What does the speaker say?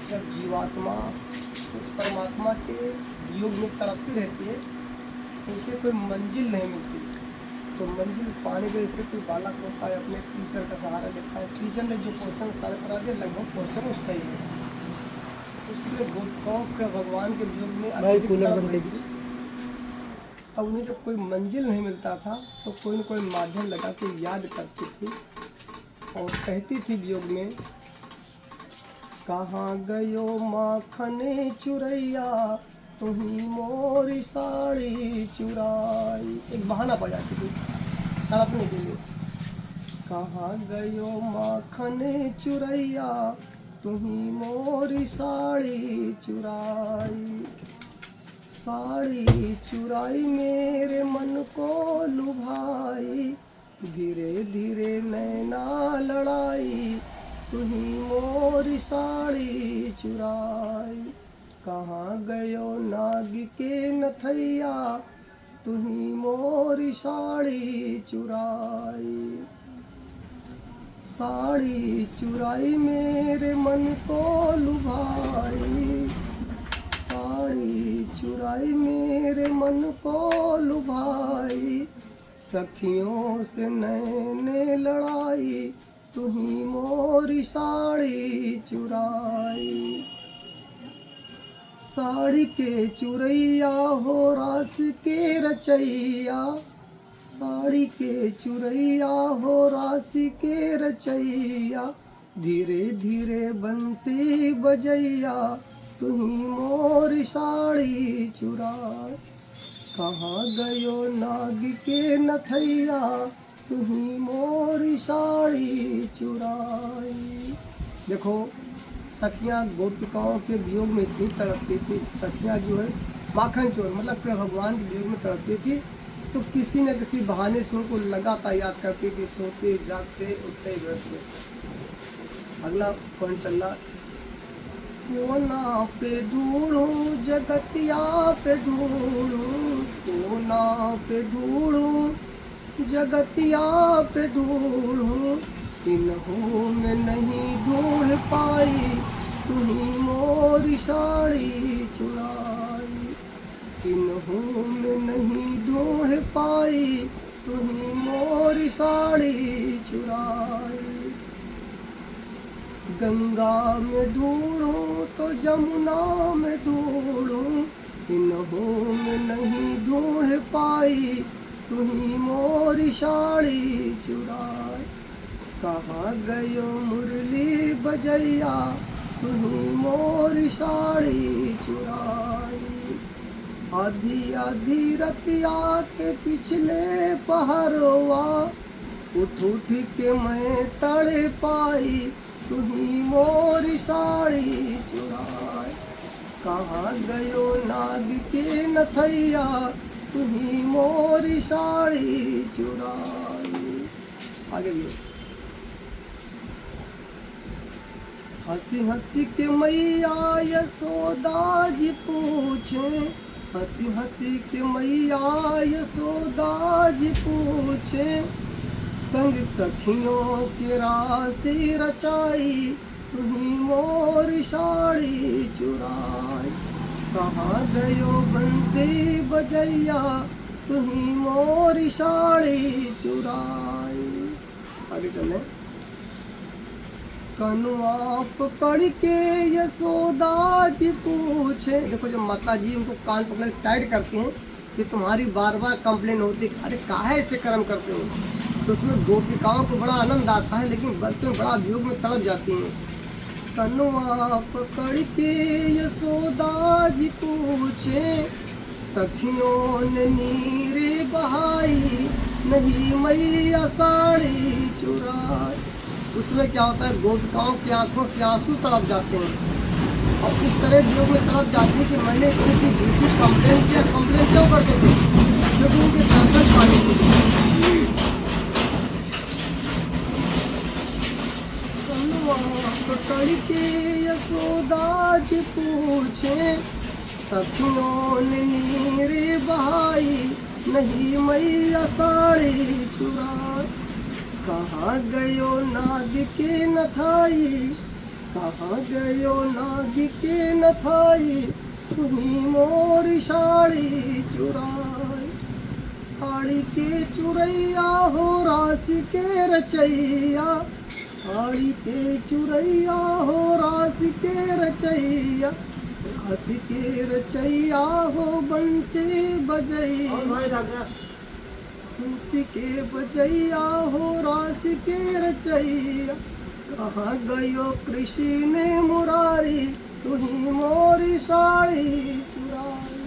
जब जीवात्मा उस परमात्मा के योग में तड़पती रहती है तो उसे कोई मंजिल नहीं मिलती। तो मंजिल पाने के जैसे कोई बालक होता है अपने टीचर का सहारा लेता है, टीचर ने जो क्वेश्चन सॉल्व करा दिया लगभग क्वेश्चन वो सही है, उसके गोपिकाओं के भगवान के वियोग में अत्यधिक तड़प रही थी। अब उन्हें जब कोई मंजिल नहीं मिलता था तो कोई न कोई माध्यम लगा के याद करती थी और कहती थी वियोग में, कहाँ गयो माखन चुरैया तुम्ही मोरी साड़ी चुराई। एक बहाना पा जाती थी तड़पने के लिए, कहाँ गयो माखन चुरैया तुम्ही मोरी साड़ी चुराई। साड़ी चुराई मेरे मन को लुभाई, धीरे धीरे नैना लड़ाई तुम्ही मोरी साड़ी चुराई। कहाँ गयो नाग के नथैया तुम्ही मोरी साड़ी चुराई। साड़ी चुराई मेरे मन को लुभाई, साड़ी चुराई मेरे मन को लुभाई। सखियों से नैने लड़ाई तुम्ही मोरी साड़ी चुराई। साड़ी के चुरैया हो रास के रचैया, साड़ी के चुरैया हो राशि के रचैया। धीरे धीरे बंसी बजैया तुम्ही मोरी साड़ी चुराई। कहाँ गयो नाग के नथैया तुम्ही मोरी साड़ी चुराई। देखो सखियाँ गोपिकाओं के वियोग में इतनी तड़पती थी, सखियाँ जो है माखन चोर मतलब कृष्ण भगवान के वियोग में तड़पती थी, तो किसी न किसी बहाने से उनको लगातार याद करती थी, सोते जागते उठते बैठते। अगला पॉइंट चल रहा, कोना पे ढूंढूं जगतिया पे ढूंढूं, कोना पे ढूंढूं जगतिया पे ढूंढूं। इन्हों में नहीं ढूंढ पाई तुम्ही मोरी साड़ी चुराई। इन्हों में नहीं ढूंढ पाई तुम्ही मोरी साड़ी चुराई। गंगा में ढूंढूं तो जमुना में ढूंढूं, इन्हों में नहीं ढूंढ पाई तुम्ही मोरी साड़ी चुराई। कहाँ गयो मुरली बजैया तुम्ही मोरी साड़ी चुराई। आधी आधी रतिया के पिछले पहरवा, उठ उठ के मैं तड़े पाई तुम्ही मोरी साड़ी चुराई। कहाँ गयो नाग के नथैया तुम्ही मोरी साड़ी चुराई। आगे भी हंसी हंसी के मैया यशोदा जी पूछे, हंसी हंसी के मैया यशोदा जी पूछे। संग सखियों के राशि रचाई तुम्ही मोरी साड़ी चुराई। कहाँ गयो बंसी बजैया तुम्ही मोरी साड़ी चुराई। आगे चलें। कनुआ पकड़ के यशोदा जी पूछे, देखो जब माता जी उनको कान पकड़ टाइट करती हैं कि तुम्हारी बार बार कंप्लेन होती है, अरे काहे ऐसे कर्म करते हो, तो उसमें गोपिकाओं को बड़ा आनंद आता है लेकिन बच्चों बड़ा वियोग में तड़प जाती हैं। कनुआ पकड़ के यशोदा जी पूछे, सखियों ने नीरे बहाई नहीं मैया साड़ी चुराई। उसमें क्या होता है गोपिकाओं की आंखों से आंसू तड़प जाते हैं और इस तरह वियोग में तड़प जाती है कि मैंने इनकी झूठी कंप्लेन किया। कंप्लेन क्यों करते थे, क्योंकि उनके दर्शन पाने के लिए। पकड़ के यशोदा जी पूछे, सखियों ने नीरे बहाई नहीं मैया साड़ी चुराई। कहाँ गयो नाग के नथाई, कहाँ गयो नाग के नथाई, तुम्ही मोरी साड़ी चुराई। साड़ी के चुरैया हो रास के रचैया, साड़ी के चुरैया हो रास के रचैया, रास के रचैया हो बंसी बजैया, बंसी के बजैया हो रास के रचैया। कहाँ गयो कृष्ण मुरारी, तुही मोरी साड़ी चुराई।